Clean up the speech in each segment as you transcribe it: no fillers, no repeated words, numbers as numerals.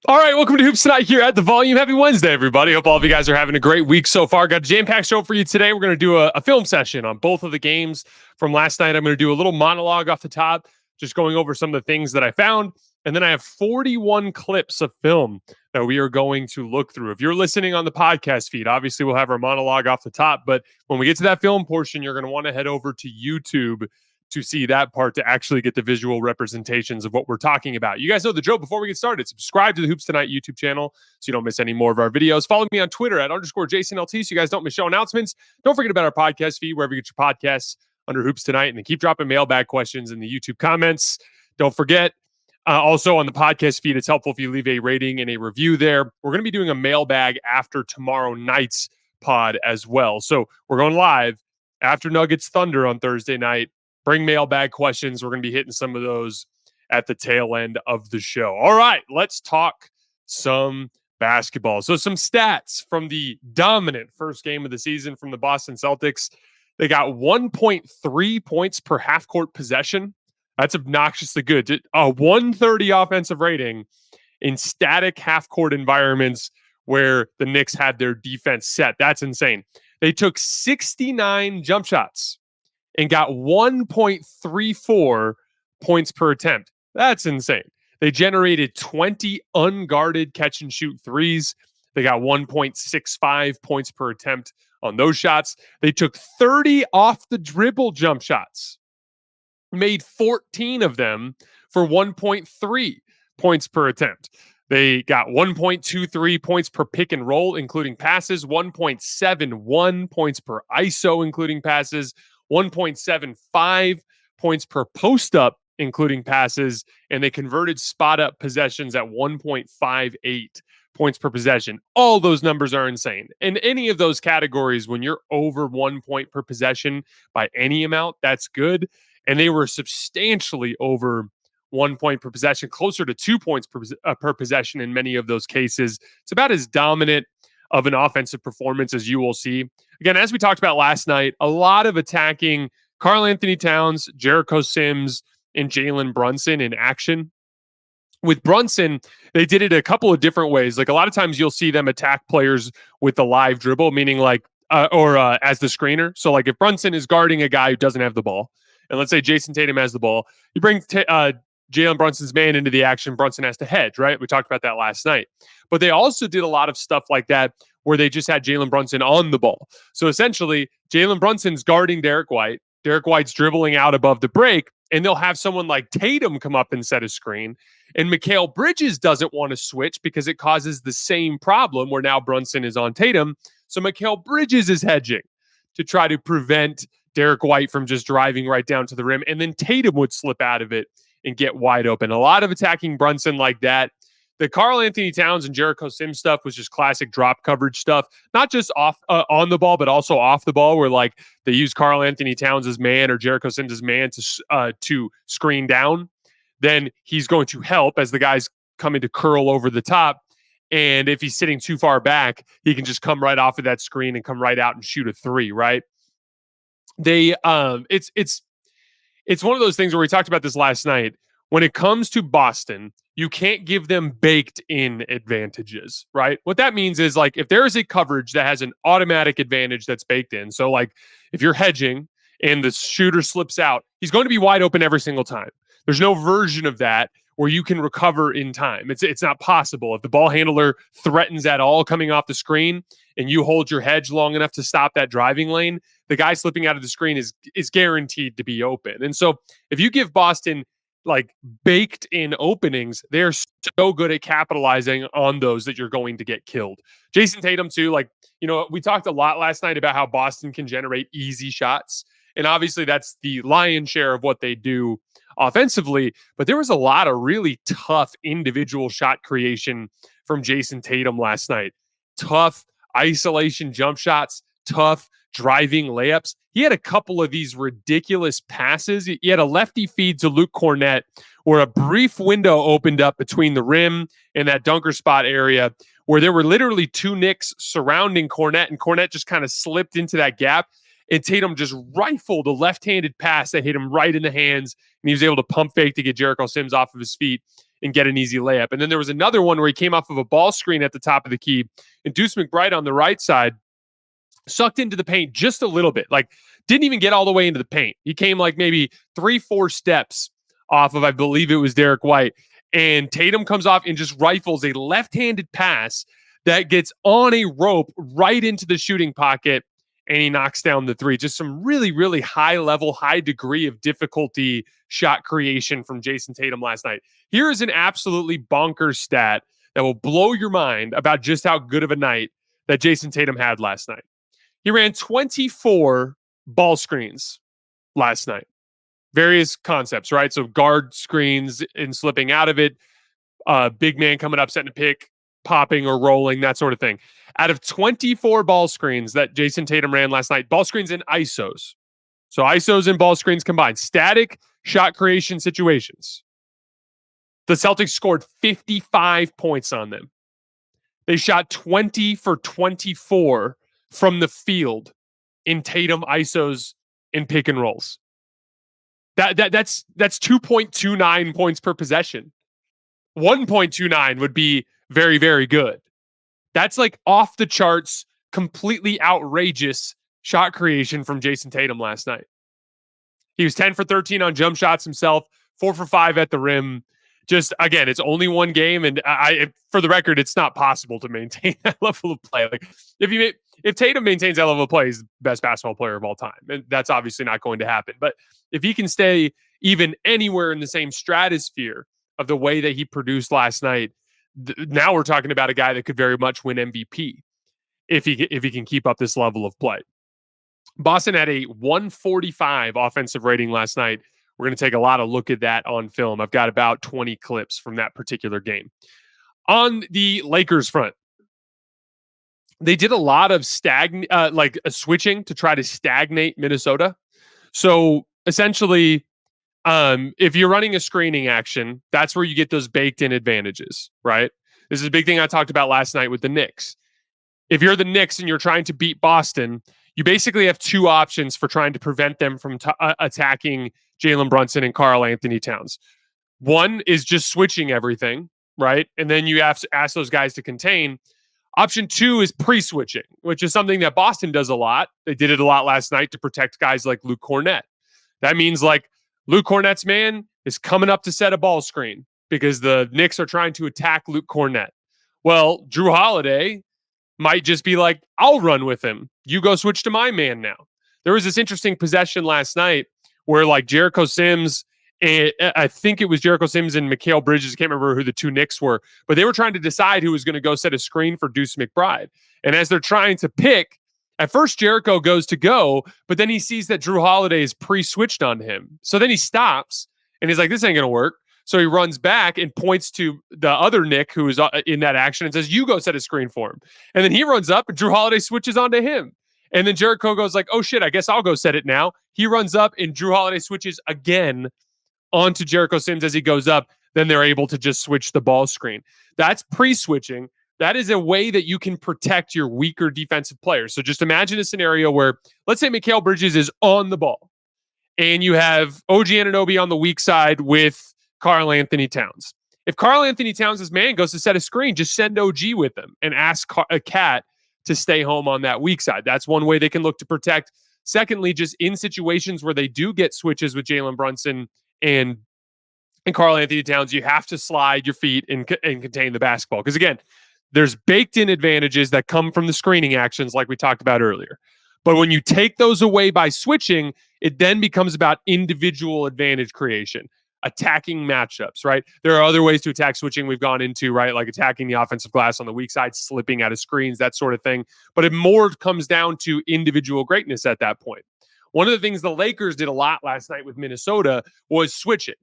All right, welcome to Hoops Tonight here at The Volume. Happy Wednesday, everybody. Hope all of you guys are having a great week so far. Got a jam-packed show for you today. We're going to do a film session on both of the games from last night. I'm going to do a little monologue off the top, just going over some of the things that I found. And then I have 41 clips of film that we are going to look through. If you're listening on the podcast feed, obviously we'll have our monologue off the top. But when we get to that film portion, you're going to want to head over to YouTube to see that part, to actually get the visual representations of what we're talking about. You guys know the drill. Before we get started, subscribe to the Hoops Tonight YouTube channel so you don't miss any more of our videos. Follow me on Twitter at _JasonLT so you guys don't miss show announcements. Don't forget about our podcast feed, wherever you get your podcasts, under Hoops Tonight. And then keep dropping mailbag questions in the YouTube comments. Don't forget, also on the podcast feed, it's helpful if you leave a rating and a review there. We're going to be doing a mailbag after tomorrow night's pod as well. So we're going live after Nuggets Thunder on Thursday night. Bring mailbag questions. We're going to be hitting some of those at the tail end of the show. All right, let's talk some basketball. So some stats from the dominant first game of the season from the Boston Celtics. They got 1.3 points per half-court possession. That's obnoxiously good. A 130 offensive rating in static half-court environments where the Knicks had their defense set. That's insane. They took 69 jump shots and got 1.34 points per attempt. That's insane. They generated 20 unguarded catch-and-shoot threes. They got 1.65 points per attempt on those shots. They took 30 off-the-dribble jump shots, made 14 of them for 1.3 points per attempt. They got 1.23 points per pick and roll, including passes, 1.71 points per ISO, including passes, 1.75 points per post-up, including passes, and they converted spot-up possessions at 1.58 points per possession. All those numbers are insane. In any of those categories, when you're over 1 point per possession by any amount, that's good. And they were substantially over 1 point per possession, closer to 2 points per possession in many of those cases. It's about as dominant of an offensive performance as you will see. Again, as we talked about last night, a lot of attacking Karl-Anthony Towns, Jericho Sims, and Jalen Brunson in action. With Brunson, they did it a couple of different ways. Like a lot of times you'll see them attack players with the live dribble, meaning like, as the screener. So like if Brunson is guarding a guy who doesn't have the ball, and let's say Jayson Tatum has the ball, you bring Jalen Brunson's man into the action, Brunson has to hedge, right? We talked about that last night. But they also did a lot of stuff like that where they just had Jalen Brunson on the ball. So essentially, Jalen Brunson's guarding Derek White. Derek White's dribbling out above the break, and they'll have someone like Tatum come up and set a screen. And Mikal Bridges doesn't want to switch because it causes the same problem where now Brunson is on Tatum. So Mikal Bridges is hedging to try to prevent Derek White from just driving right down to the rim. And then Tatum would slip out of it and get wide open. A lot of attacking Brunson like that. The Karl-Anthony Towns and Jericho Sims stuff was just classic drop coverage stuff, not just off on the ball, but also off the ball, where like they use Karl-Anthony Towns as man or Jericho Sims as man to screen down. Then he's going to help as the guy's coming to curl over the top. And if he's sitting too far back, he can just come right off of that screen and come right out and shoot a three, right? They it's one of those things where we talked about this last night. When it comes to Boston, you can't give them baked in advantages, right? What that means is like if there is a coverage that has an automatic advantage that's baked in. So like if you're hedging and the shooter slips out, he's going to be wide open every single time. There's no version of that where you can recover in time. It's not possible. If the ball handler threatens at all coming off the screen and you hold your hedge long enough to stop that driving lane, the guy slipping out of the screen is guaranteed to be open. And so if you give Boston like baked in openings, they're so good at capitalizing on those that you're going to get killed. Jayson Tatum too, like, you know, we talked a lot last night about how Boston can generate easy shots. And obviously that's the lion's share of what they do offensively, but there was a lot of really tough individual shot creation from Jayson Tatum last night. Tough isolation jump shots, tough driving layups. He had a couple of these ridiculous passes. He had a lefty feed to Luke Cornett where a brief window opened up between the rim and that dunker spot area where there were literally two Knicks surrounding Cornett, and Cornett just kind of slipped into that gap. And Tatum just rifled a left-handed pass that hit him right in the hands, and he was able to pump fake to get Jericho Sims off of his feet and get an easy layup. And then there was another one where he came off of a ball screen at the top of the key, and Deuce McBride on the right side sucked into the paint just a little bit, like didn't even get all the way into the paint. He came like maybe 3-4 steps off of, I believe it was Derek White. And Tatum comes off and just rifles a left-handed pass that gets on a rope right into the shooting pocket, and he knocks down the three. Just some really, really high level, high degree of difficulty shot creation from Jayson Tatum last night. Here is an absolutely bonkers stat that will blow your mind about just how good of a night that Jayson Tatum had last night. He ran 24 ball screens last night. Various concepts, right? So guard screens and slipping out of it, big man coming up, setting a pick, popping or rolling, that sort of thing. Out of 24 ball screens that Jayson Tatum ran last night, ball screens and ISOs. So ISOs and ball screens combined, static shot creation situations. The Celtics scored 55 points on them. They shot 20 for 24 from the field in Tatum ISOs and pick and rolls. That's 2.29 points per possession. 1.29 would be very, very good. That's like off the charts, completely outrageous shot creation from Jayson Tatum last night. He was 10 for 13 on jump shots himself, 4 for 5 at the rim. Just, again, it's only one game, and for the record, it's not possible to maintain that level of play. Like, if Tatum maintains that level of play, he's the best basketball player of all time, and that's obviously not going to happen. But if he can stay even anywhere in the same stratosphere of the way that he produced last night, now we're talking about a guy that could very much win MVP if he can keep up this level of play. Boston had a 145 offensive rating last night. We're going to take a lot of look at that on film. I've got about 20 clips from that particular game. On the Lakers front, they did a lot of switching to try to stagnate Minnesota. So essentially, if you're running a screening action, that's where you get those baked in advantages, right? This is a big thing I talked about last night with the Knicks. If you're the Knicks and you're trying to beat Boston, you basically have two options for trying to prevent them from attacking Jalen Brunson and Karl-Anthony Towns. One is just switching everything, right? And then you have to ask those guys to contain. Option two is pre-switching, which is something that Boston does a lot. They did it a lot last night to protect guys like Luke Kornet. That means like Luke Kornet's man is coming up to set a ball screen because the Knicks are trying to attack Luke Kornet. Well, Drew Holiday might just be like, I'll run with him. You go switch to my man now. There was this interesting possession last night where like Jericho Sims, and I think it was Jericho Sims and Mikal Bridges, I can't remember who the two Knicks were, but they were trying to decide who was going to go set a screen for Deuce McBride. And as they're trying to pick, at first Jericho goes to go, but then he sees that Drew Holiday is pre-switched on him. So then he stops and he's like, this ain't going to work. So he runs back and points to the other Nick who is in that action and says, you go set a screen for him. And then he runs up and Drew Holiday switches onto him. And then Jericho goes like, oh shit, I guess I'll go set it now. He runs up and Drew Holiday switches again onto Jericho Sims as he goes up. Then they're able to just switch the ball screen. That's pre-switching. That is a way that you can protect your weaker defensive players. So just imagine a scenario where, let's say Mikal Bridges is on the ball and you have OG Anunoby on the weak side with Karl-Anthony Towns. If Karl-Anthony Towns' man goes to set a screen, just send OG with them and ask a cat to stay home on that weak side. That's one way they can look to protect. Secondly, just in situations where they do get switches with Jalen Brunson and Karl-Anthony Towns, you have to slide your feet and contain the basketball. Because again, there's baked in advantages that come from the screening actions like we talked about earlier. But when you take those away by switching, it then becomes about individual advantage creation, attacking matchups, right? There are other ways to attack switching we've gone into, right? Like attacking the offensive glass on the weak side, slipping out of screens, that sort of thing. But it more comes down to individual greatness at that point. One of the things the Lakers did a lot last night with Minnesota was switching.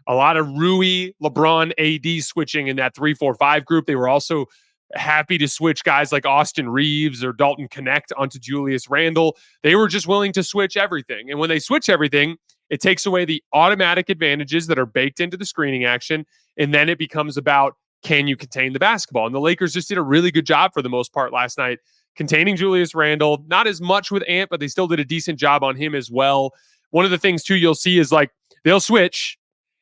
A lot of Rui, LeBron, AD switching in that 3-4-5 group. They were also happy to switch guys like Austin Reeves or Dalton Connect onto Julius Randle. They were just willing to switch everything. And when they switch everything, it takes away the automatic advantages that are baked into the screening action. And then it becomes about, can you contain the basketball? And the Lakers just did a really good job for the most part last night, containing Julius Randle. Not as much with Ant, but they still did a decent job on him as well. One of the things too, you'll see is like, they'll switch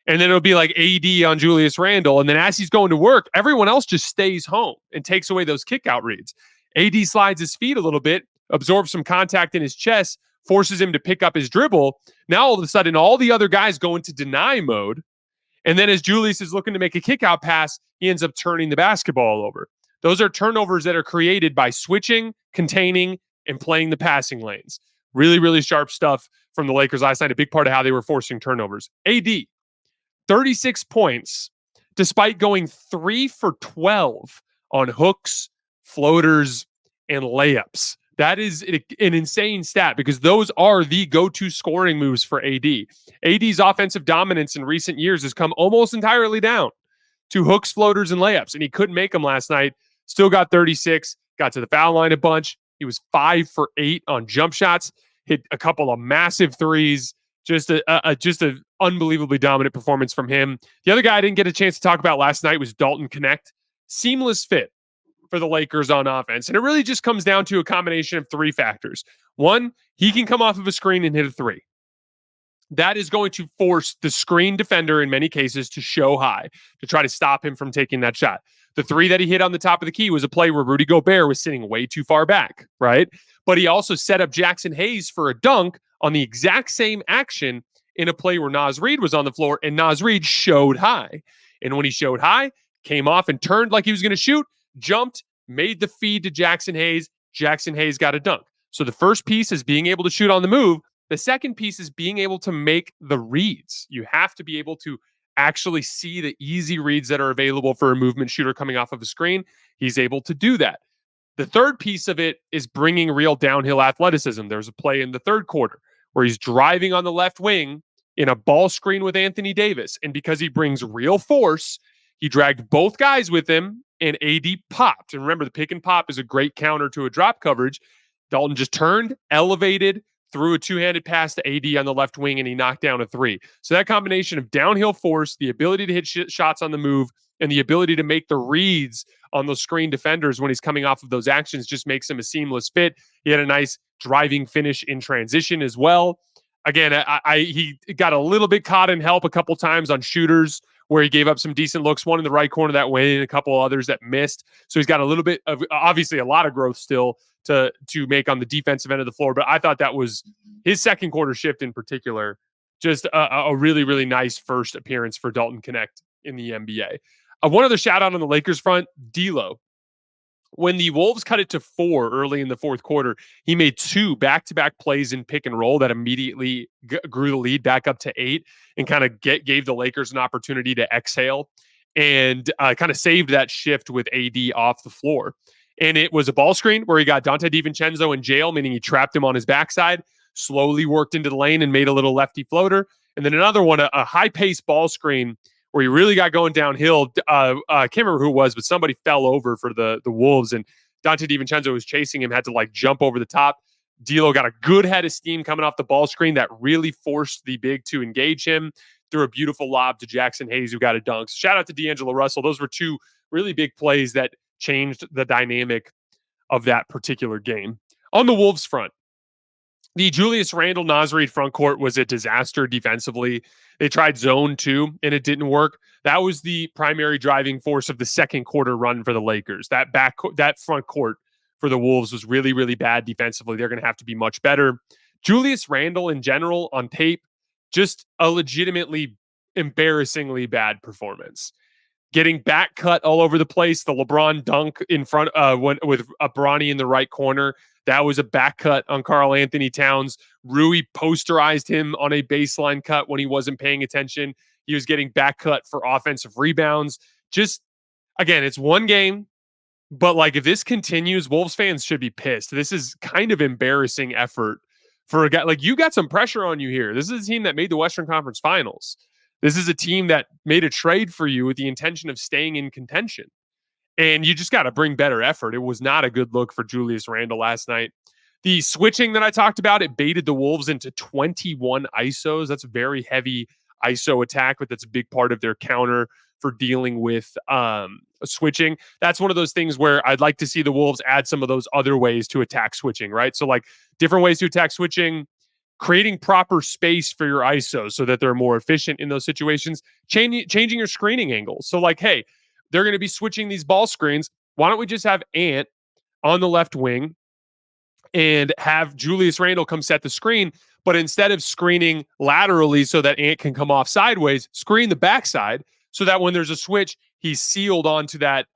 And then it'll be like AD on Julius Randle. And then as he's going to work, everyone else just stays home and takes away those kick out reads. AD slides his feet a little bit, absorbs some contact in his chest, forces him to pick up his dribble. Now all of a sudden, all the other guys go into deny mode. And then as Julius is looking to make a kick out pass, he ends up turning the basketball over. Those are turnovers that are created by switching, containing, and playing the passing lanes. Really, really sharp stuff from the Lakers last night. A big part of how they were forcing turnovers. AD, 36 points, despite going 3 for 12 on hooks, floaters, and layups. That is an insane stat because those are the go-to scoring moves for AD. AD's offensive dominance in recent years has come almost entirely down to hooks, floaters, and layups, and he couldn't make them last night. Still got 36, got to the foul line a bunch. He was 5 for 8 on jump shots, hit a couple of massive threes. Just a unbelievably dominant performance from him. The other guy I didn't get a chance to talk about last night was Dalton Knecht. Seamless fit for the Lakers on offense. And it really just comes down to a combination of 3 factors. One, he can come off of a screen and hit a 3. That is going to force the screen defender in many cases to show high to try to stop him from taking that shot. The 3 that he hit on the top of the key was a play where Rudy Gobert was sitting way too far back, right? But he also set up Jackson Hayes for a dunk on the exact same action in a play where Naz Reid was on the floor, and Naz Reid showed high. And when he showed high, came off and turned like he was going to shoot, jumped, made the feed to Jackson Hayes. Jackson Hayes got a dunk. So the first piece is being able to shoot on the move. The second piece is being able to make the reads. You have to be able to actually see the easy reads that are available for a movement shooter coming off of a screen. He's able to do that. The third piece of it is bringing real downhill athleticism. There's a play in the third quarter where he's driving on the left wing in a ball screen with Anthony Davis. And because he brings real force, he dragged both guys with him and AD popped. And remember, the pick and pop is a great counter to a drop coverage. Dalton just turned, elevated, threw a two-handed pass to AD on the left wing, and he knocked down a 3. So that combination of downhill force, the ability to hit shots on the move, and the ability to make the reads on those screen defenders when he's coming off of those actions just makes him a seamless fit. He had a nice driving finish in transition as well. Again, he got a little bit caught in help a couple times on shooters where he gave up some decent looks, one in the right corner that went in, a couple others that missed. So he's got a little bit of, obviously a lot of growth still to make on the defensive end of the floor. But I thought that was his second quarter shift in particular, just a really, really nice first appearance for Dalton Knecht in the NBA. One other shout out on the Lakers front, D'Lo. When the Wolves cut it to 4 early in the fourth quarter, he made 2 back-to-back plays in pick and roll that immediately grew the lead back up to 8 and kind of gave the Lakers an opportunity to exhale and kind of saved that shift with AD off the floor. And it was a ball screen where he got Dante DiVincenzo in jail, meaning he trapped him on his backside, slowly worked into the lane and made a little lefty floater. And then another one, a high-paced ball screen where he really got going downhill. I can't remember who it was, but somebody fell over for the Wolves, and Dante DiVincenzo was chasing him, had to like jump over the top. D'Lo got a good head of steam coming off the ball screen that really forced the big to engage him. Threw a beautiful lob to Jackson Hayes, who got a dunk. So shout out to D'Angelo Russell. Those were 2 really big plays that changed the dynamic of that particular game. On the Wolves front, the Julius Randle Naz Reid front court was a disaster defensively. They tried zone 2 and it didn't work. That was the primary driving force of the second quarter run for the Lakers. That front court for the Wolves was really, really bad defensively. They're going to have to be much better. Julius Randle in general on tape, just a legitimately embarrassingly bad performance. Getting back cut all over the place. The LeBron dunk in front with Bronny in the right corner. That was a back cut on Karl-Anthony Towns. Rui posterized him on a baseline cut when he wasn't paying attention. He was getting back cut for offensive rebounds. Just, again, it's one game, but like if this continues, Wolves fans should be pissed. This is kind of embarrassing effort for a guy. Like, you got some pressure on you here. This is a team that made the Western Conference Finals. This is a team that made a trade for you with the intention of staying in contention. And you just got to bring better effort. It was not a good look for Julius Randle last night. The switching that I talked about, it baited the Wolves into 21 ISOs. That's a very heavy ISO attack, but that's a big part of their counter for dealing with switching. That's one of those things where I'd like to see the Wolves add some of those other ways to attack switching, right? So like different ways to attack switching, creating proper space for your ISO so that they're more efficient in those situations, changing your screening angles. So like, hey, they're going to be switching these ball screens. Why don't we just have Ant on the left wing and have Julius Randle come set the screen, but instead of screening laterally so that Ant can come off sideways, screen the backside so that when there's a switch, he's sealed onto that,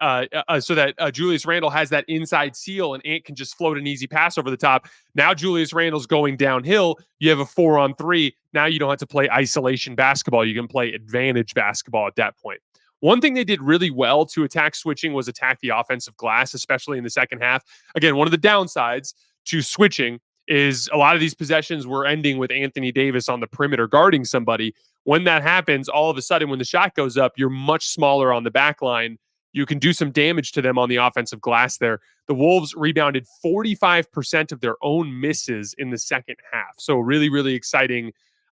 so that Julius Randle has that inside seal and Ant can just float an easy pass over the top. Now Julius Randle's going downhill. You have a 4-on-3. Now you don't have to play isolation basketball. You can play advantage basketball at that point. One thing they did really well to attack switching was attack the offensive glass, especially in the second half. Again, one of the downsides to switching is a lot of these possessions were ending with Anthony Davis on the perimeter guarding somebody. When that happens, all of a sudden, when the shot goes up, you're much smaller on the back line. You can do some damage to them on the offensive glass there. The Wolves rebounded 45% of their own misses in the second half. So really, really exciting,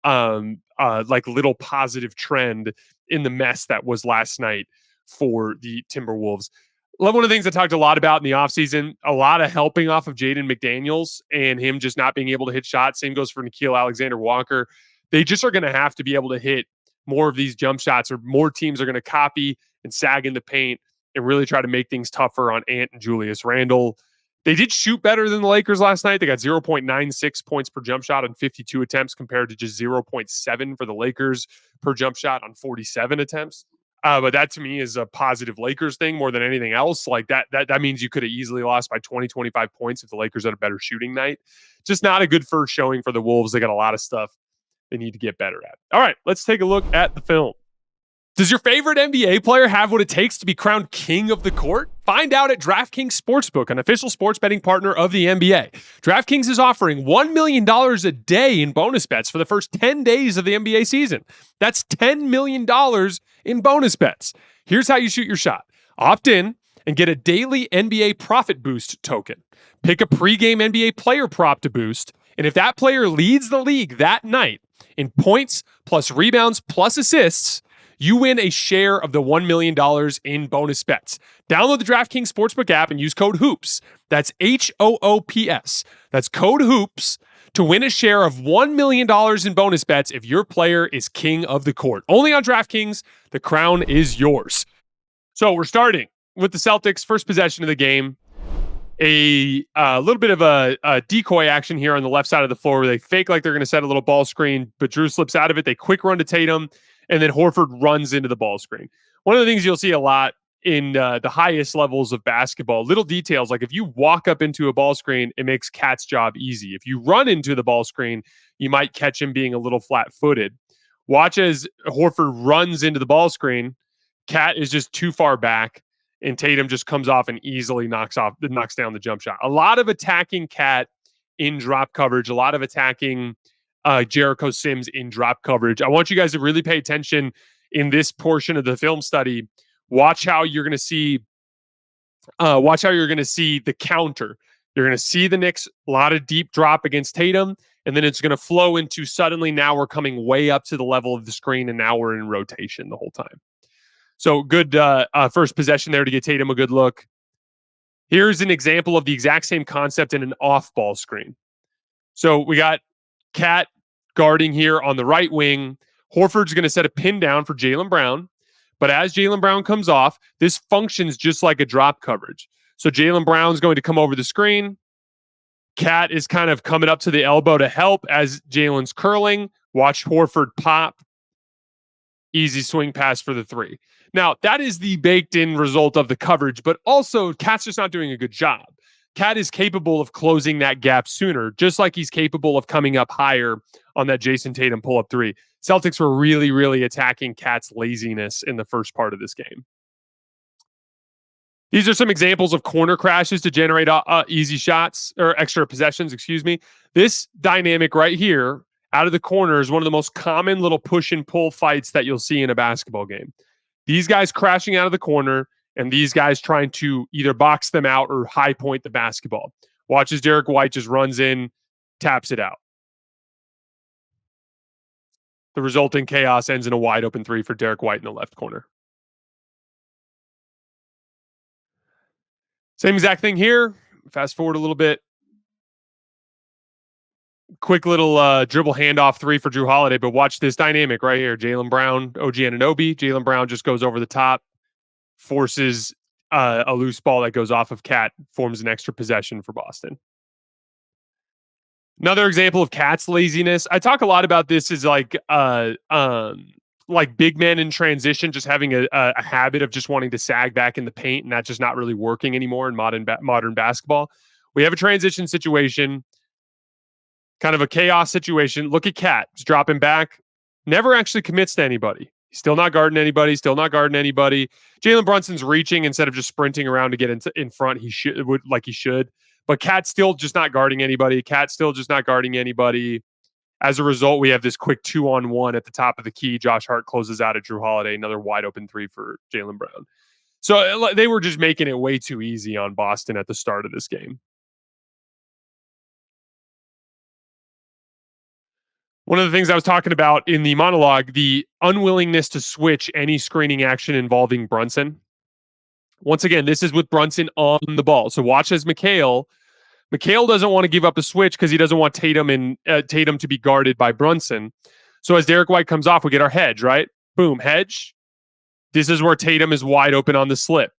like little positive trend in the mess that was last night for the Timberwolves. One of the things I talked a lot about in the offseason, a lot of helping off of Jaden McDaniels and him just not being able to hit shots. Same goes for Nickeil Alexander-Walker. They just are going to have to be able to hit more of these jump shots, or more teams are going to copy and sag in the paint and really try to make things tougher on Ant and Julius Randle. They did shoot better than the Lakers last night. They got 0.96 points per jump shot on 52 attempts compared to just 0.7 for the Lakers per jump shot on 47 attempts. But that to me is a positive Lakers thing more than anything else. Like that means you could have easily lost by 20, 25 points if the Lakers had a better shooting night. Just not a good first showing for the Wolves. They got a lot of stuff they need to get better at. All right, let's take a look at the film. Does your favorite NBA player have what it takes to be crowned king of the court? Find out at DraftKings Sportsbook, an official sports betting partner of the NBA. DraftKings is offering $1 million a day in bonus bets for the first 10 days of the NBA season. That's $10 million in bonus bets. Here's how you shoot your shot. Opt in and get a daily NBA profit boost token. Pick a pregame NBA player prop to boost, and if that player leads the league that night in points plus rebounds plus assists, you win a share of the $1 million in bonus bets. Download the DraftKings Sportsbook app and use code HOOPS. That's HOOPS. That's code HOOPS to win a share of $1 million in bonus bets if your player is king of the court. Only on DraftKings, the crown is yours. So we're starting with the Celtics, first possession of the game. A little bit of a decoy action here on the left side of the floor where they fake like they're going to set a little ball screen, but Drew slips out of it. They quick run to Tatum, and then Horford runs into the ball screen. One of the things you'll see a lot in the highest levels of basketball, little details, like if you walk up into a ball screen, it makes Cat's job easy. If you run into the ball screen, you might catch him being a little flat-footed. Watch as Horford runs into the ball screen. Cat is just too far back, and Tatum just comes off and easily knocks down the jump shot. A lot of attacking Cat in drop coverage, a lot of attacking Jericho Sims in drop coverage. I want you guys to really pay attention in this portion of the film study. Watch how you're going to see the counter. You're going to see the Knicks, a lot of deep drop against Tatum, and then it's going to flow into suddenly now we're coming way up to the level of the screen, and now we're in rotation the whole time. So good first possession there to get Tatum a good look. Here's an example of the exact same concept in an off-ball screen. So we got Cat guarding here on the right wing. Horford's going to set a pin down for Jaylen Brown. But as Jaylen Brown comes off, this functions just like a drop coverage. So Jaylen Brown's going to come over the screen. Cat is kind of coming up to the elbow to help as Jaylen's curling. Watch Horford pop. Easy swing pass for the three. Now, that is the baked-in result of the coverage, but also Cat's just not doing a good job. Cat is capable of closing that gap sooner, just like he's capable of coming up higher on that Jayson Tatum pull-up three. Celtics were really, really attacking Cat's laziness in the first part of this game. These are some examples of corner crashes to generate easy shots, or extra possessions, excuse me. This dynamic right here, out of the corner, is one of the most common little push and pull fights that you'll see in a basketball game. These guys crashing out of the corner, and these guys trying to either box them out or high point the basketball. Watch as Derek White just runs in, taps it out. The resulting chaos ends in a wide open three for Derek White in the left corner. Same exact thing here. Fast forward a little bit. Quick little dribble handoff three for Drew Holiday, but watch this dynamic right here. Jaylen Brown, OG Anunoby. Jaylen Brown just goes over the top, forces a loose ball that goes off of Cat, forms an extra possession for Boston. Another example of Cat's laziness. I talk a lot about this is like big men in transition, just having a habit of just wanting to sag back in the paint, and that's just not really working anymore in modern basketball. We have a transition situation, kind of a chaos situation. Look at Cat, just dropping back, never actually commits to anybody. He's still not guarding anybody. Still not guarding anybody. Jalen Brunson's reaching instead of just sprinting around to get in front. He should. But Cat's still just not guarding anybody. Cat's still just not guarding anybody. As a result, we have this quick 2-on-1 at the top of the key. Josh Hart closes out at Drew Holiday. Another wide open three for Jaylen Brown. So they were just making it way too easy on Boston at the start of this game. One of the things I was talking about in the monologue, the unwillingness to switch any screening action involving Brunson. Once again, this is with Brunson on the ball. So watch as Mikal doesn't want to give up a switch because he doesn't want Tatum to be guarded by Brunson. So as Derek White comes off, we get our hedge, right? Boom, hedge. This is where Tatum is wide open on the slip.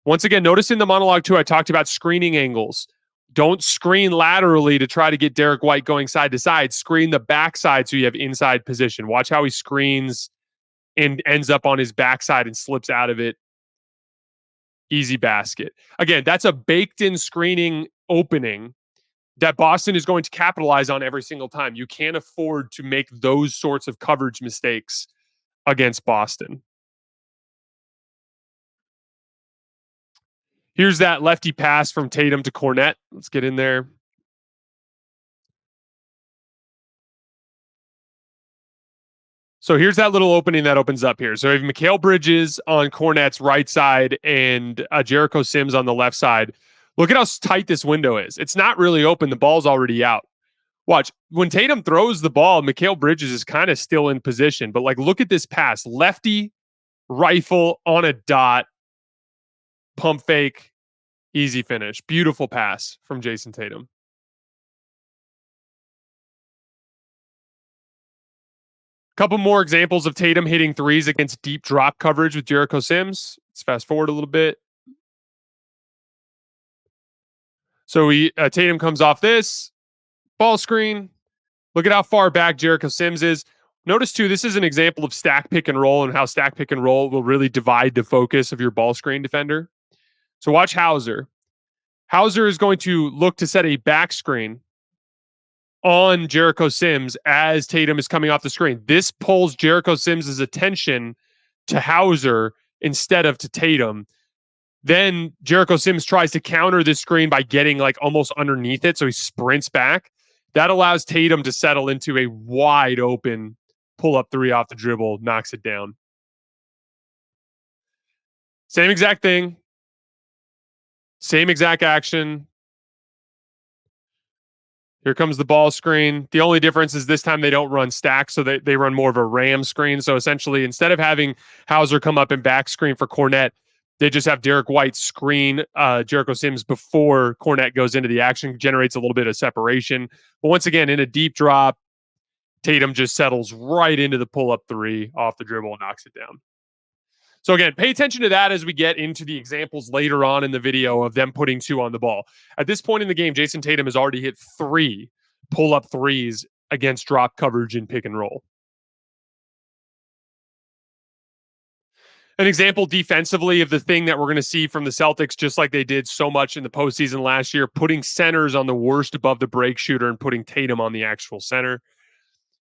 Once again, notice in the monologue too, I talked about screening angles. Don't screen laterally to try to get Derek White going side to side. Screen the backside so you have inside position. Watch how he screens and ends up on his backside and slips out of it. Easy basket. Again, that's a baked-in screening opening that Boston is going to capitalize on every single time. You can't afford to make those sorts of coverage mistakes against Boston. Here's that lefty pass from Tatum to Kornet. Let's get in there. So here's that little opening that opens up here. So we have Mikal Bridges on Kornet's right side and Jericho Sims on the left side. Look at how tight this window is. It's not really open. The ball's already out. Watch. When Tatum throws the ball, Mikal Bridges is kind of still in position. But look at this pass. Lefty, rifle on a dot, pump fake, easy finish. Beautiful pass from Jayson Tatum. Couple more examples of Tatum hitting threes against deep drop coverage with Jericho Sims. Let's fast forward a little bit. So Tatum comes off this ball screen. Look at how far back Jericho Sims is. Notice too, this is an example of stack pick and roll and how stack pick and roll will really divide the focus of your ball screen defender. So watch Hauser. Hauser is going to look to set a back screen on Jericho Sims as Tatum is coming off the screen. This pulls Jericho Sims' attention to Hauser instead of to Tatum. Then Jericho Sims tries to counter this screen by getting almost underneath it, so he sprints back. That allows Tatum to settle into a wide open pull-up three off the dribble, knocks it down. Same exact thing. Same exact action. Here comes the ball screen. The only difference is this time they don't run stacks, so they run more of a ram screen. So essentially, instead of having Hauser come up and back screen for Kornet, they just have Derek White screen Jericho Sims before Kornet goes into the action, generates a little bit of separation. But once again, in a deep drop, Tatum just settles right into the pull-up three off the dribble and knocks it down. So again, pay attention to that as we get into the examples later on in the video of them putting two on the ball. At this point in the game, Jayson Tatum has already hit 3 pull-up threes against drop coverage in pick and roll. An example defensively of the thing that we're going to see from the Celtics, just like they did so much in the postseason last year, putting centers on the worst above the break shooter and putting Tatum on the actual center.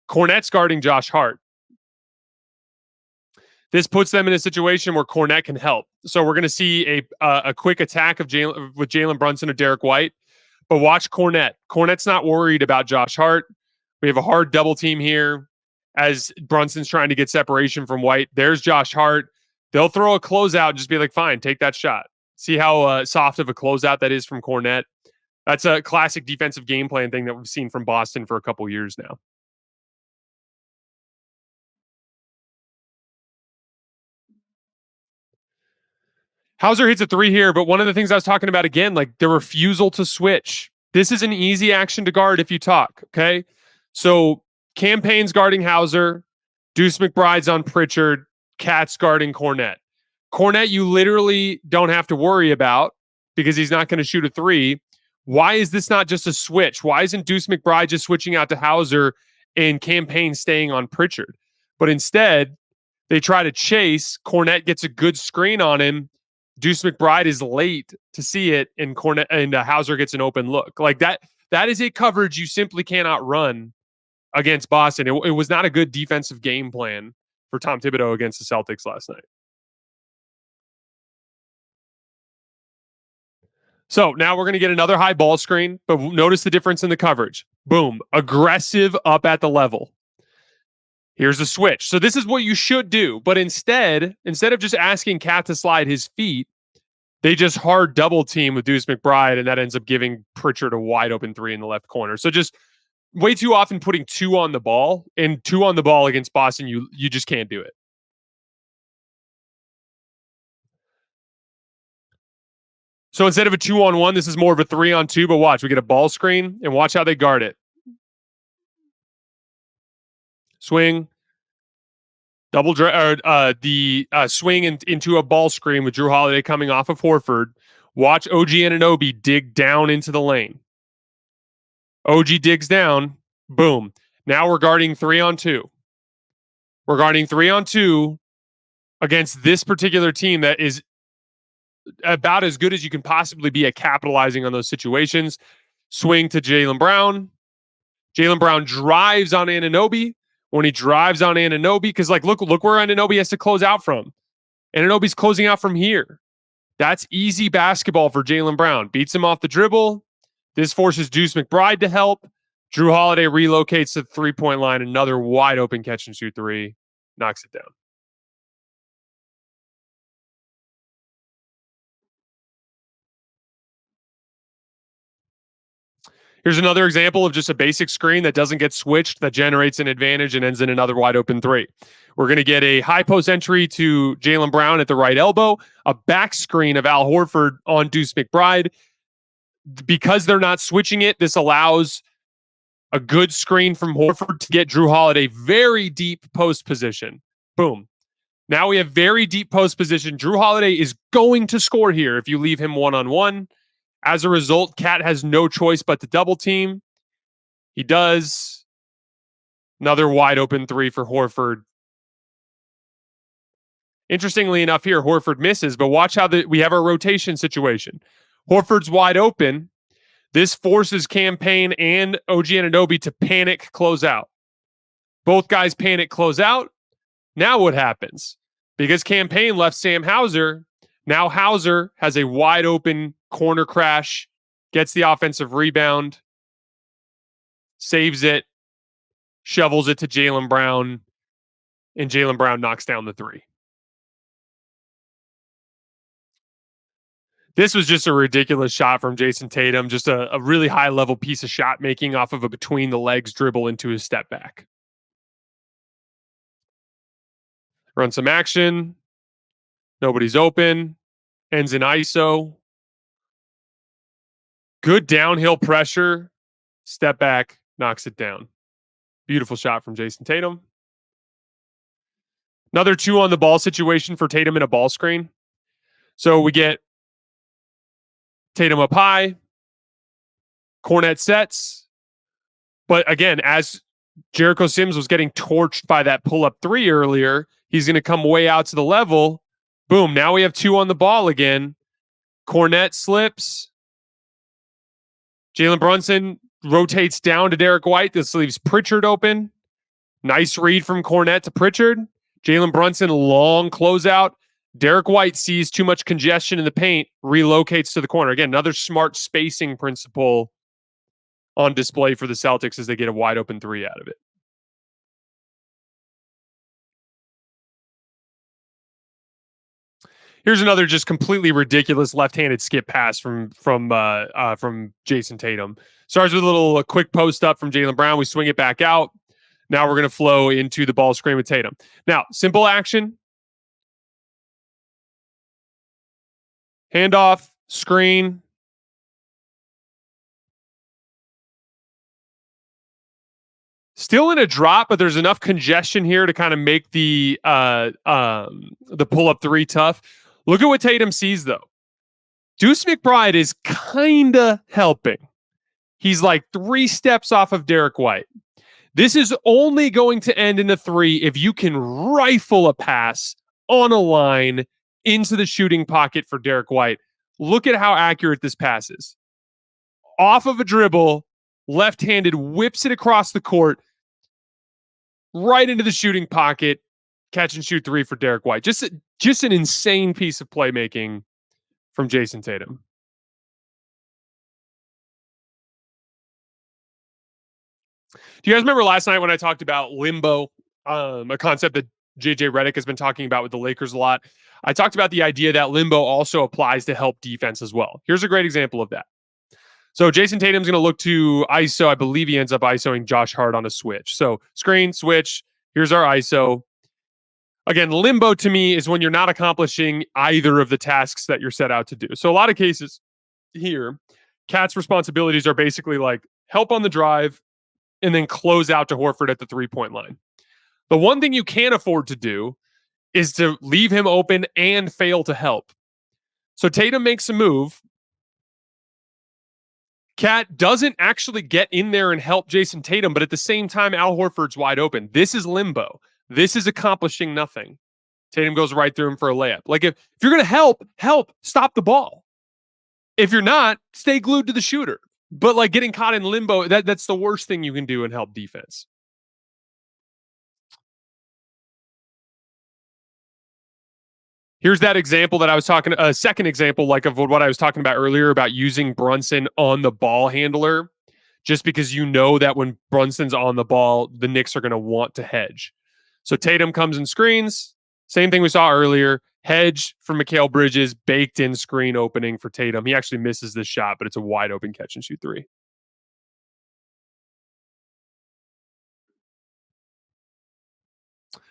Kornet's guarding Josh Hart. This puts them in a situation where Kornet can help. So we're going to see a quick attack with Jalen Brunson or Derek White. But watch Kornet. Kornet's not worried about Josh Hart. We have a hard double team here as Brunson's trying to get separation from White. There's Josh Hart. They'll throw a closeout and just be like, fine, take that shot. See how soft of a closeout that is from Kornet. That's a classic defensive game plan thing that we've seen from Boston for a couple years now. Hauser hits a three here, but one of the things I was talking about again, the refusal to switch. This is an easy action to guard if you talk, okay? So Campaign's guarding Hauser, Deuce McBride's on Pritchard, Cat's guarding Cornette. Cornette, you literally don't have to worry about because he's not going to shoot a three. Why is this not just a switch? Why isn't Deuce McBride just switching out to Hauser and Campaign staying on Pritchard? But instead, they try to chase. Cornette gets a good screen on him. Deuce McBride is late to see it, and Cornette and Hauser gets an open look. Like that. That is a coverage you simply cannot run against Boston. It was not a good defensive game plan for Tom Thibodeau against the Celtics last night. So now we're going to get another high ball screen, but notice the difference in the coverage. Boom, aggressive up at the level. Here's the switch. So this is what you should do, but instead of just asking Cat to slide his feet, they just hard double team with Deuce McBride, and that ends up giving Pritchard a wide open three in the left corner. So just way too often putting two on the ball, and two on the ball against Boston, you just can't do it. So instead of a 2-on-1, this is more of a 3-on-2, but watch, we get a ball screen, and watch how they guard it. Swing, double swing into a ball screen with Jrue Holiday coming off of Horford. Watch OG Anunoby dig down into the lane. OG digs down, boom. Now we're guarding 3-on-2. We're guarding 3-on-2 against this particular team that is about as good as you can possibly be at capitalizing on those situations. Swing to Jaylen Brown. Jaylen Brown drives on Anunoby. When he drives on Anunoby, because look where Anunoby has to close out from. Anunoby's closing out from here. That's easy basketball for Jaylen Brown. Beats him off the dribble. This forces Deuce McBride to help. Jrue Holiday relocates to the three-point line. Another wide open catch and shoot three. Knocks it down. Here's another example of just a basic screen that doesn't get switched, that generates an advantage and ends in another wide open three. We're going to get a high post entry to Jaylen Brown at the right elbow, a back screen of Al Horford on Deuce McBride. Because they're not switching it, this allows a good screen from Horford to get Jrue Holiday very deep post position. Boom. Now we have very deep post position. Jrue Holiday is going to score here if you leave him one-on-one. As a result, Cat has no choice but to double team. He does. Another wide open three for Horford. Interestingly enough here, Horford misses, but watch how we have a rotation situation. Horford's wide open. This forces Campaign and OG Anunoby to panic close out. Both guys panic close out. Now what happens? Because Campaign left Sam Hauser, now Hauser has a wide open corner crash, gets the offensive rebound, saves it, shovels it to Jaylen Brown, and Jaylen Brown knocks down the three. This was just a ridiculous shot from Jayson Tatum, just a really high-level piece of shot making off of a between-the-legs dribble into his step back. Run some action. Nobody's open. Ends in ISO. Good downhill pressure. Step back. Knocks it down. Beautiful shot from Jayson Tatum. Another two on the ball situation for Tatum in a ball screen. So we get Tatum up high. Cornette sets. But again, as Jericho Sims was getting torched by that pull-up three earlier, he's going to come way out to the level. Boom. Now we have two on the ball again. Cornette slips. Jalen Brunson rotates down to Derek White. This leaves Pritchard open. Nice read from Cornette to Pritchard. Jalen Brunson, long closeout. Derek White sees too much congestion in the paint, relocates to the corner. Again, another smart spacing principle on display for the Celtics as they get a wide open three out of it. Here's another just completely ridiculous left-handed skip pass from Jayson Tatum. Starts with a little quick post up from Jaylen Brown. We swing it back out. Now we're going to flow into the ball screen with Tatum. Now, simple action. Handoff, screen. Still in a drop, but there's enough congestion here to kind of make the pull-up three tough. Look at what Tatum sees, though. Deuce McBride is kind of helping. He's like 3 steps off of Derek White. This is only going to end in a 3 if you can rifle a pass on a line into the shooting pocket for Derek White. Look at how accurate this pass is. Off of a dribble, left-handed, whips it across the court, right into the shooting pocket, catch and shoot 3 for Derek White. Just an insane piece of playmaking from Jayson Tatum. Do you guys remember last night when I talked about limbo, a concept that JJ Redick has been talking about with the Lakers a lot? I talked about the idea that limbo also applies to help defense as well. Here's a great example of that. So Jayson Tatum's going to look to ISO. I believe he ends up ISOing Josh Hart on a switch. So screen, switch, here's our ISO. Again, limbo to me is when you're not accomplishing either of the tasks that you're set out to do. So a lot of cases here, Cat's responsibilities are basically like help on the drive and then close out to Horford at the 3-point line. The one thing you can't afford to do is to leave him open and fail to help. So Tatum makes a move. Cat doesn't actually get in there and help Jayson Tatum, but at the same time, Al Horford's wide open. This is limbo. This is accomplishing nothing. Tatum goes right through him for a layup. Like if you're going to help, stop the ball. If you're not, stay glued to the shooter. But like getting caught in limbo, that's the worst thing you can do in help defense. Here's that example that I was talking, a second example like of what I was talking about earlier about using Brunson on the ball handler, just because you know that when Brunson's on the ball, the Knicks are going to want to hedge. So Tatum comes and screens. Same thing we saw earlier. Hedge for Mikal Bridges, baked in screen opening for Tatum. He actually misses this shot, but it's a wide open catch and shoot 3.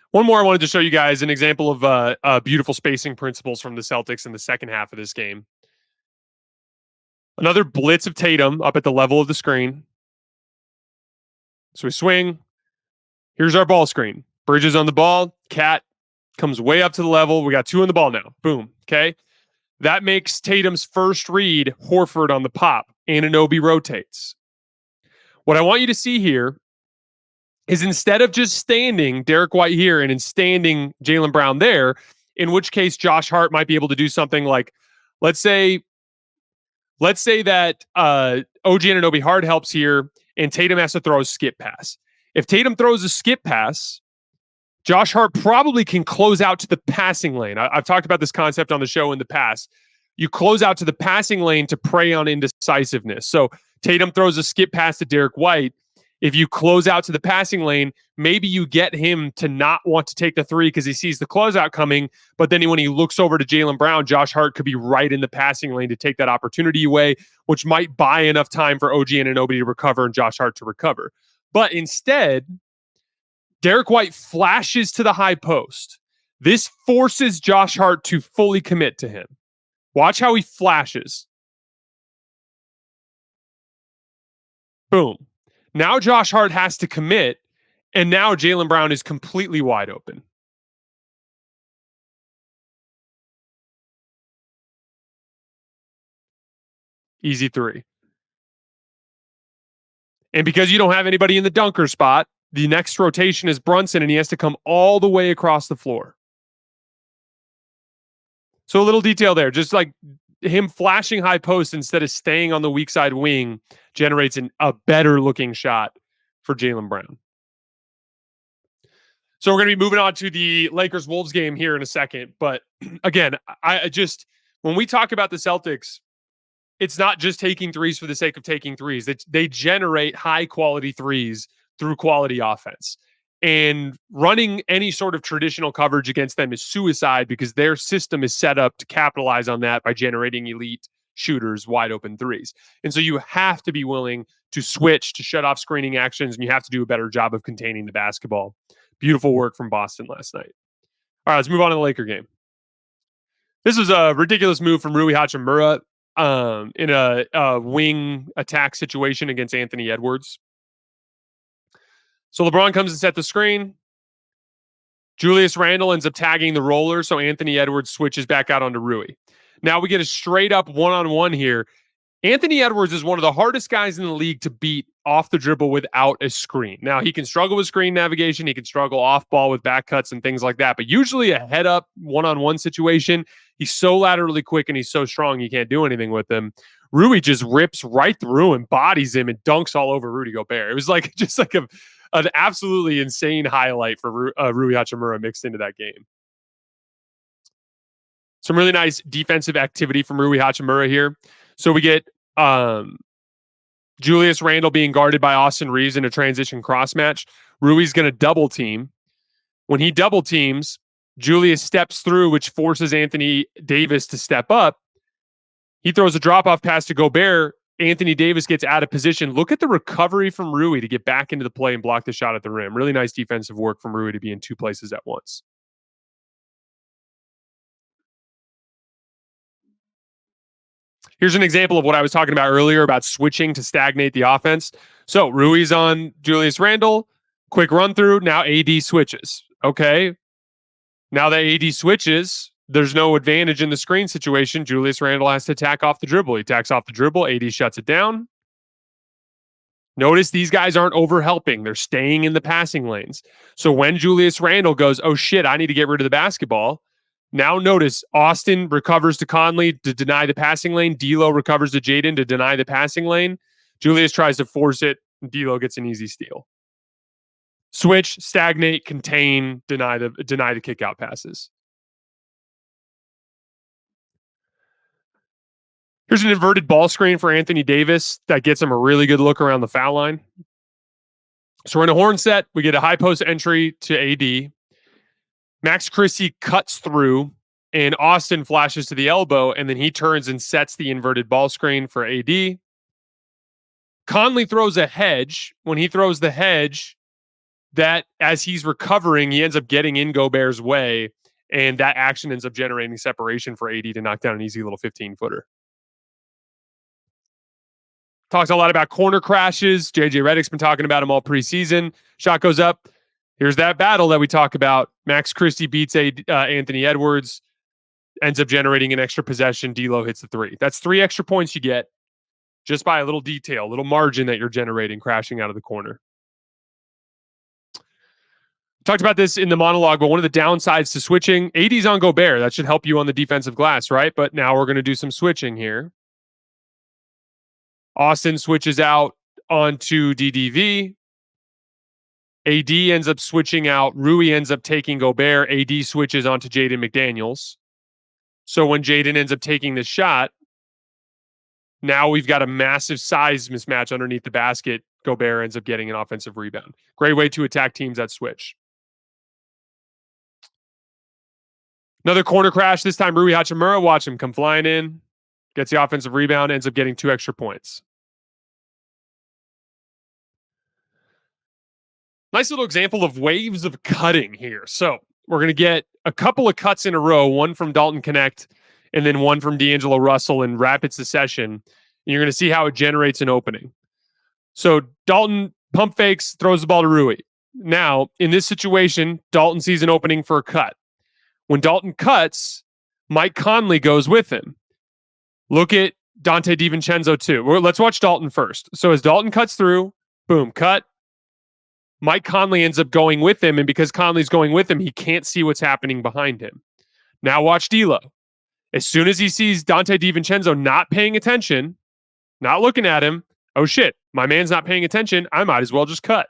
One more I wanted to show you guys, an example of beautiful spacing principles from the Celtics in the second half of this game. Another blitz of Tatum up at the level of the screen. So we swing. Here's our ball screen. Bridges on the ball. Cat comes way up to the level. We got 2 on the ball now. Boom. Okay. That makes Tatum's first read Horford on the pop. Anunoby rotates. What I want you to see here is instead of just standing Derek White here and standing Jaylen Brown there, in which case Josh Hart might be able to do something like, let's say that OG Anunoby hard helps here and Tatum has to throw a skip pass. If Tatum throws a skip pass, Josh Hart probably can close out to the passing lane. I've talked about this concept on the show in the past. You close out to the passing lane to prey on indecisiveness. So Tatum throws a skip pass to Derek White. If you close out to the passing lane, maybe you get him to not want to take the 3 because he sees the closeout coming. But then when he looks over to Jaylen Brown, Josh Hart could be right in the passing lane to take that opportunity away, which might buy enough time for OG Anunoby to recover and Josh Hart to recover. But instead, Derek White flashes to the high post. This forces Josh Hart to fully commit to him. Watch how he flashes. Boom. Now Josh Hart has to commit, and now Jaylen Brown is completely wide open. Easy 3. And because you don't have anybody in the dunker spot, the next rotation is Brunson, and he has to come all the way across the floor. So a little detail there, just like him flashing high post instead of staying on the weak side wing generates a better looking shot for Jaylen Brown. So we're going to be moving on to the Lakers-Wolves game here in a second. But again, I just, when we talk about the Celtics, it's not just taking threes for the sake of taking threes. They generate high quality threes through quality offense. And running any sort of traditional coverage against them is suicide because their system is set up to capitalize on that by generating elite shooters, wide open threes. And so you have to be willing to switch to shut off screening actions, and you have to do a better job of containing the basketball. Beautiful work from Boston last night. All right, let's move on to the Laker game. This was a ridiculous move from Rui Hachimura in a wing attack situation against Anthony Edwards. So LeBron comes and set the screen. Julius Randle ends up tagging the roller, so Anthony Edwards switches back out onto Rui. Now we get a straight up one-on-one here. Anthony Edwards is one of the hardest guys in the league to beat off the dribble without a screen. Now, he can struggle with screen navigation. He can struggle off ball with back cuts and things like that. But usually a head up one-on-one situation, he's so laterally quick and he's so strong you can't do anything with him. Rui just rips right through him, bodies him, and dunks all over Rudy Gobert. It was like just like an absolutely insane highlight for Rui Hachimura mixed into that game. Some really nice defensive activity from Rui Hachimura here. So we get Julius Randle being guarded by Austin Reeves in a transition cross match. Rui's going to double team. When he double teams, Julius steps through, which forces Anthony Davis to step up. He throws a drop-off pass to Gobert. Anthony Davis gets out of position. Look at the recovery from Rui to get back into the play and block the shot at the rim. Really nice defensive work from Rui to be in two places at once. Here's an example of what I was talking about earlier about switching to stagnate the offense. So Rui's on Julius Randle. Quick run through. Now AD switches. Okay. Now that AD switches, there's no advantage in the screen situation. Julius Randle has to attack off the dribble. He attacks off the dribble. AD shuts it down. Notice these guys aren't over helping. They're staying in the passing lanes. So when Julius Randle goes, oh shit, I need to get rid of the basketball. Now notice Austin recovers to Conley to deny the passing lane. D'Lo recovers to Jaden to deny the passing lane. Julius tries to force it. D'Lo gets an easy steal. Switch, stagnate, contain, deny the kick out passes. Here's an inverted ball screen for Anthony Davis that gets him a really good look around the foul line. So we're in a horn set. We get a high post entry to AD. Max Christie cuts through, and Austin flashes to the elbow, and then he turns and sets the inverted ball screen for AD. Conley throws a hedge. When he throws the hedge, that as he's recovering, he ends up getting in Gobert's way, and that action ends up generating separation for AD to knock down an easy little 15-footer. Talks a lot about corner crashes. JJ Redick's been talking about them all preseason. Shot goes up. Here's that battle that we talk about. Max Christie beats Anthony Edwards, ends up generating an extra possession. D'Lo hits the three. That's 3 extra points you get just by a little detail, a little margin that you're generating crashing out of the corner. Talked about this in the monologue, but one of the downsides to switching, AD's on Gobert. That should help you on the defensive glass, right? But now we're going to do some switching here. Austin switches out onto DDV. AD ends up switching out. Rui ends up taking Gobert. AD switches onto Jaden McDaniels. So when Jaden ends up taking the shot, now we've got a massive size mismatch underneath the basket. Gobert ends up getting an offensive rebound. Great way to attack teams that switch. Another corner crash. This time Rui Hachimura. Watch him come flying in. Gets the offensive rebound. Ends up getting 2 extra points. Nice little example of waves of cutting here. So we're going to get a couple of cuts in a row, one from Dalton Connect and then one from D'Angelo Russell in rapid succession. And you're going to see how it generates an opening. So Dalton pump fakes, throws the ball to Rui. Now, in this situation, Dalton sees an opening for a cut. When Dalton cuts, Mike Conley goes with him. Look at Dante DiVincenzo too. Let's watch Dalton first. So as Dalton cuts through, boom, cut. Mike Conley ends up going with him, and because Conley's going with him, he can't see what's happening behind him. Now watch D'Lo. As soon as he sees Dante DiVincenzo not paying attention, not looking at him, oh shit, my man's not paying attention, I might as well just cut.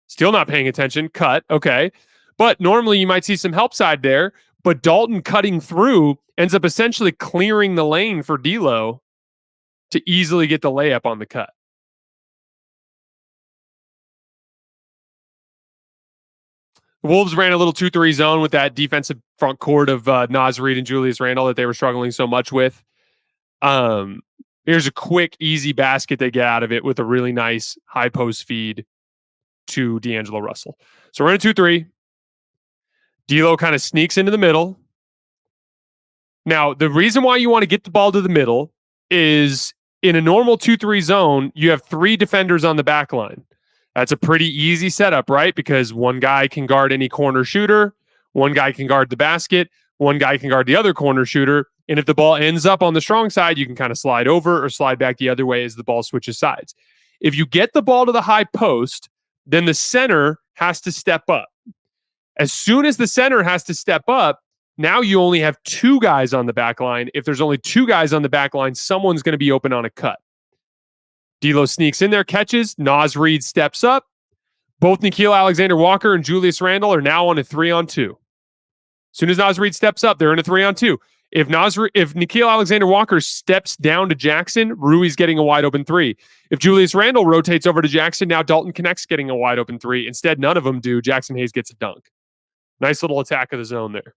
Still not paying attention, cut, okay. But normally you might see some help side there, but Dalton cutting through ends up essentially clearing the lane for D'Lo to easily get the layup on the cut. The Wolves ran a little 2-3 zone with that defensive front court of Naz Reid and Julius Randle that they were struggling so much with. Here's a quick, easy basket they get out of it with a really nice high post feed to D'Angelo Russell. So we're in a 2-3. D'Lo kind of sneaks into the middle. Now, the reason why you want to get the ball to the middle is in a normal 2-3 zone, you have 3 defenders on the back line. That's a pretty easy setup, right? Because one guy can guard any corner shooter, one guy can guard the basket, one guy can guard the other corner shooter. And if the ball ends up on the strong side, you can kind of slide over or slide back the other way as the ball switches sides. If you get the ball to the high post, then the center has to step up. As soon as the center has to step up, now you only have two guys on the back line. If there's only two guys on the back line, someone's going to be open on a cut. D'Lo sneaks in there, catches. Naz Reid steps up. Both Nickeil Alexander-Walker and Julius Randle are now on a 3-on-2. As soon as Naz Reid steps up, they're in a 3-on-2. If Nickeil Alexander-Walker steps down to Jackson, Rui's getting a wide open 3. If Julius Randle rotates over to Jackson, now Dalton Connect's getting a wide open 3. Instead, none of them do. Jackson Hayes gets a dunk. Nice little attack of the zone there.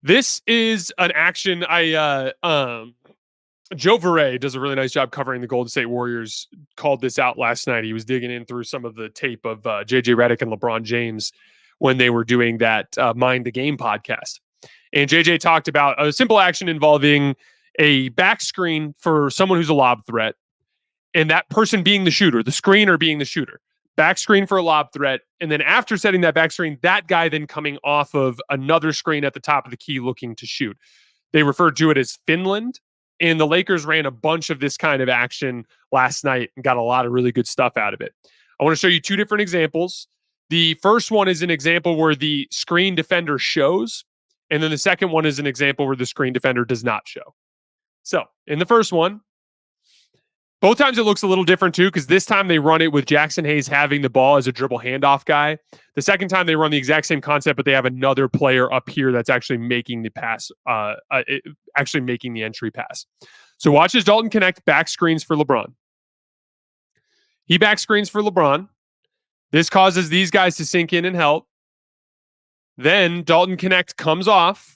This is an action Joe Verret does a really nice job covering the Golden State Warriors. Called this out last night. He was digging in through some of the tape of JJ Redick and LeBron James when they were doing that Mind the Game podcast. And JJ talked about a simple action involving a back screen for someone who's a lob threat, and that person being the shooter, the screener being the shooter. Back screen for a lob threat, and then after setting that back screen, that guy then coming off of another screen at the top of the key looking to shoot. They referred to it as Finland. And the Lakers ran a bunch of this kind of action last night and got a lot of really good stuff out of it. I want to show you two different examples. The first one is an example where the screen defender shows, and then the second one is an example where the screen defender does not show. So in the first one, both times it looks a little different too, because this time they run it with Jackson Hayes having the ball as a dribble handoff guy. The second time they run the exact same concept, but they have another player up here that's actually making the pass, actually making the entry pass. So watch as Dalton Connect back screens for LeBron. He back screens for LeBron. This causes these guys to sink in and help. Then Dalton Connect comes off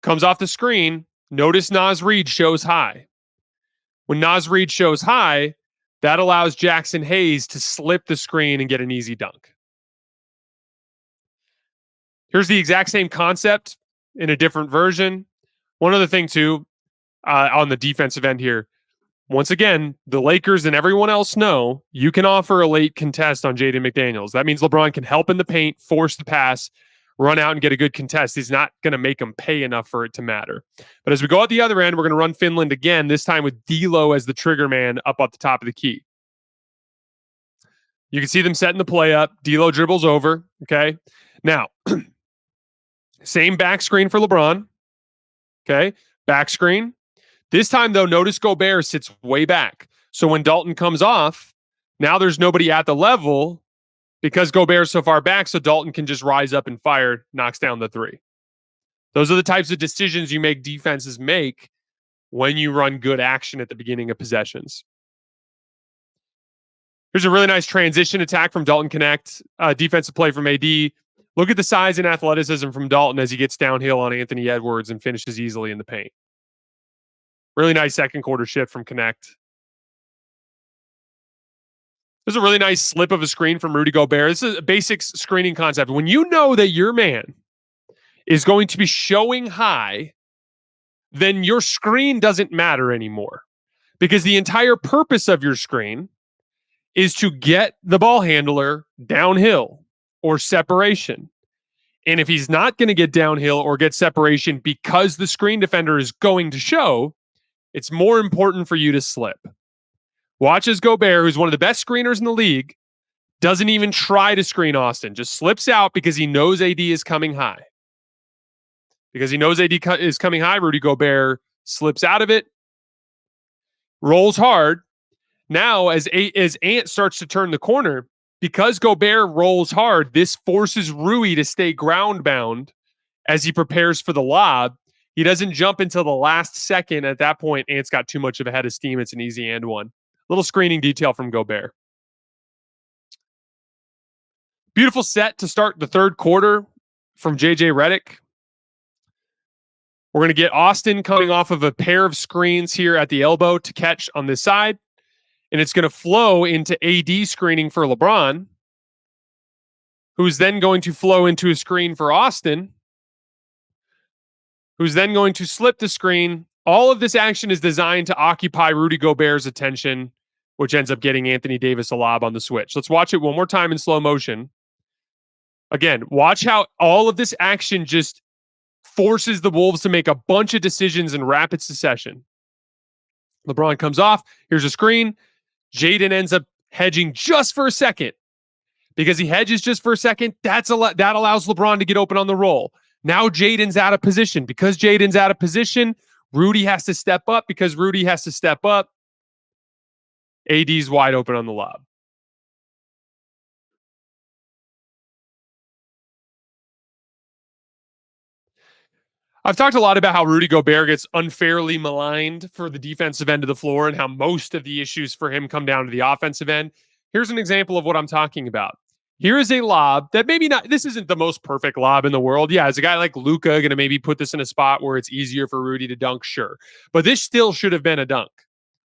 the screen. Notice Naz Reid shows high. When Naz Reid shows high, that allows Jackson Hayes to slip the screen and get an easy dunk. Here's the exact same concept in a different version. One other thing, too, on the defensive end here. Once again, the Lakers and everyone else know you can offer a late contest on Jaden McDaniels. That means LeBron can help in the paint, force the pass, run out and get a good contest. He's not going to make him pay enough for it to matter. But as we go at the other end, we're going to run Finland again, this time with D'Lo as the trigger man up at the top of the key. You can see them setting the play up. D'Lo dribbles over. Okay. Now, same back screen for LeBron. Okay. Back screen. This time, though, notice Gobert sits way back. So when Dalton comes off, now there's nobody at the level because Gobert's so far back, so Dalton can just rise up and fire, knocks down the 3. Those are the types of decisions you make defenses make when you run good action at the beginning of possessions. Here's a really nice transition attack from Dalton Connect. Defensive play from AD. Look at the size and athleticism from Dalton as he gets downhill on Anthony Edwards and finishes easily in the paint. Really nice second quarter shift from Connect. There's a really nice slip of a screen from Rudy Gobert. This is a basic screening concept. When you know that your man is going to be showing high, then your screen doesn't matter anymore. Because the entire purpose of your screen is to get the ball handler downhill or separation. And if he's not going to get downhill or get separation because the screen defender is going to show, it's more important for you to slip. Watch as Gobert, who's one of the best screeners in the league, doesn't even try to screen Austin. Just slips out because he knows AD is coming high. Because he knows AD is coming high, Rudy Gobert slips out of it, rolls hard. Now, as Ant starts to turn the corner, because Gobert rolls hard, this forces Rui to stay ground bound as he prepares for the lob. He doesn't jump until the last second. At that point, Ant's got too much of a head of steam. It's an easy and one. Little screening detail from Gobert. Beautiful set to start the third quarter from JJ Redick. We're going to get Austin coming off of a pair of screens here at the elbow to catch on this side. And it's going to flow into AD screening for LeBron, who's then going to flow into a screen for Austin, who's then going to slip the screen All of this action is designed to occupy Rudy Gobert's attention, which ends up getting Anthony Davis a lob on the switch. Let's watch it one more time in slow motion. Again, watch how all of this action just forces the Wolves to make a bunch of decisions in rapid succession. LeBron comes off. Here's a screen. Jaden ends up hedging just for a second. Because he hedges just for a second, that allows LeBron to get open on the roll. Now Jaden's out of position. Because Jaden's out of position, Rudy has to step up. Because Rudy has to step up, AD's wide open on the lob. I've talked a lot about how Rudy Gobert gets unfairly maligned for the defensive end of the floor and how most of the issues for him come down to the offensive end. Here's an example of what I'm talking about. Here is a lob that maybe not, this isn't the most perfect lob in the world. Yeah, is a guy like Luka going to maybe put this in a spot where it's easier for Rudy to dunk? Sure. But this still should have been a dunk.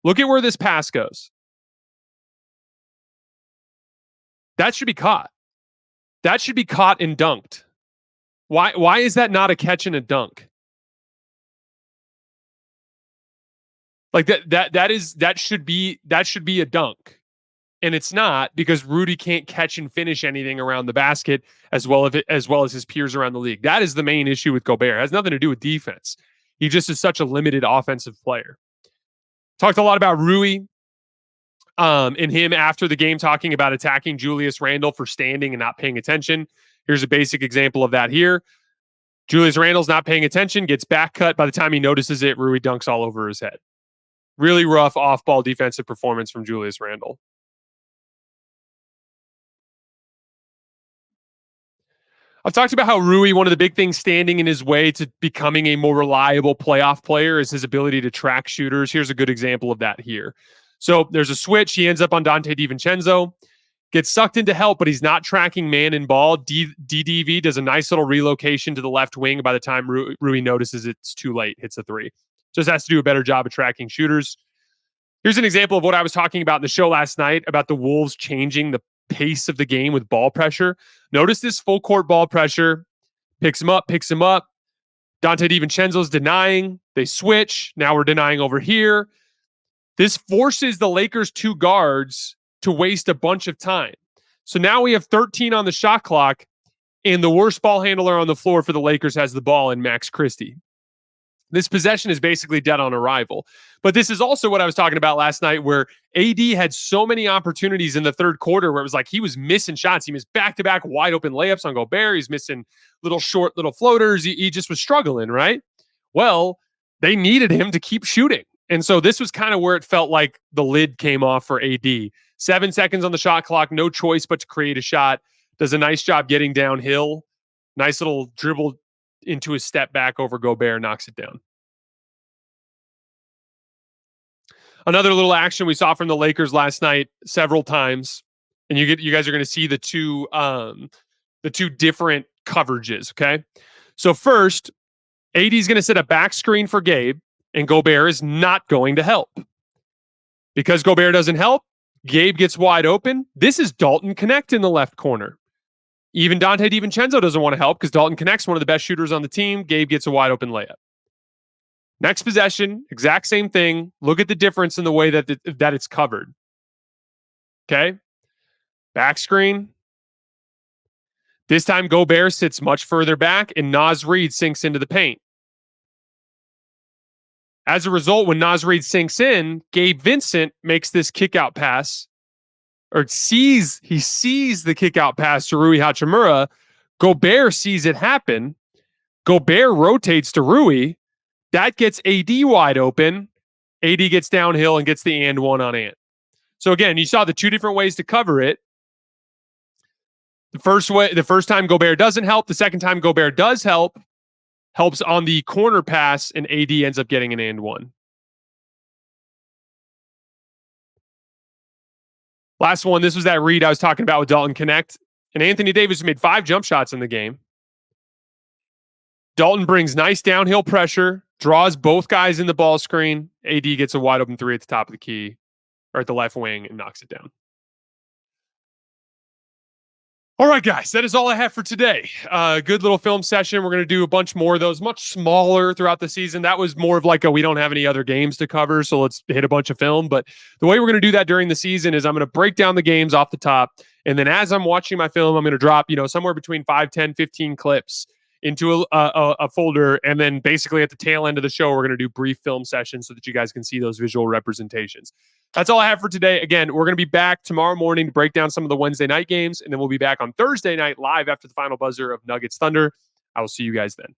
Look at where this pass goes. That should be caught. That should be caught and dunked. Why is that not a catch and a dunk? Like that should be a dunk. And it's not, because Rudy can't catch and finish anything around the basket as well as his peers around the league. That is the main issue with Gobert. It has nothing to do with defense. He just is such a limited offensive player. Talked a lot about Rui in him after the game, talking about attacking Julius Randle for standing and not paying attention. Here's a basic example of that here. Julius Randle's not paying attention, gets back cut. By the time he notices it, Rui dunks all over his head. Really rough off-ball defensive performance from Julius Randle. I've talked about how Rui, one of the big things standing in his way to becoming a more reliable playoff player is his ability to track shooters. Here's a good example of that here. So there's a switch. He ends up on Dante DiVincenzo. Gets sucked into help, but he's not tracking man and ball. DDV does a nice little relocation to the left wing. By the time Rui notices it's too late, hits a three. Just has to do a better job of tracking shooters. Here's an example of what I was talking about in the show last night about the Wolves changing the pace of the game with ball pressure. Notice this full court ball pressure. Picks him up. Dante DiVincenzo's denying. They switch. Now we're denying over here. This forces the Lakers' two guards to waste a bunch of time. So now we have 13 on the shot clock, and the worst ball handler on the floor for the Lakers has the ball in Max Christie. This possession is basically dead on arrival. But this is also what I was talking about last night, where AD had so many opportunities in the third quarter where it was like he was missing shots. He missed back-to-back wide open layups on Gobert. He's missing little floaters. He just was struggling, right? Well, they needed him to keep shooting. And so this was kind of where it felt like the lid came off for AD. 7 seconds on the shot clock, no choice but to create a shot. Does a nice job getting downhill. Nice little dribble into his step back over Gobert, knocks it down. Another little action we saw from the Lakers last night several times, and you guys are going to see the two different coverages. Okay, so first, AD is going to set a back screen for Gabe, and Gobert is not going to help. Because Gobert doesn't help, Gabe gets wide open. This is Dalton Connect in the left corner. Even Dante DiVincenzo doesn't want to help because Dalton Connect's one of the best shooters on the team. Gabe gets a wide open layup. Next possession, exact same thing. Look at the difference in the way that it's covered. Okay. Back screen. This time Gobert sits much further back and Naz Reid sinks into the paint. As a result, when Naz Reid sinks in, Gabe Vincent makes this kick-out pass, or sees the kick-out pass to Rui Hachimura. Gobert sees it happen. Gobert rotates to Rui. That gets AD wide open. AD gets downhill and gets the and one on Ant. So again, you saw the two different ways to cover it. The first time Gobert doesn't help. The second time Gobert does help. Helps on the corner pass, and AD ends up getting an and one. Last one, this was that read I was talking about with Dalton Connect. And Anthony Davis made 5 jump shots in the game. Dalton brings nice downhill pressure, draws both guys in the ball screen. AD gets a wide open three at the top of the key, or at the left wing, and knocks it down. All right, guys, that is all I have for today. Good little film session. We're going to do a bunch more of those, much smaller throughout the season. That was more of like we don't have any other games to cover, so let's hit a bunch of film. But the way we're going to do that during the season is I'm going to break down the games off the top. And then as I'm watching my film, I'm going to drop, somewhere between 5, 10, 15 clips into a folder. And then basically at the tail end of the show, we're going to do brief film sessions so that you guys can see those visual representations. That's all I have for today. Again, we're going to be back tomorrow morning to break down some of the Wednesday night games, and then we'll be back on Thursday night live after the final buzzer of Nuggets Thunder. I will see you guys then.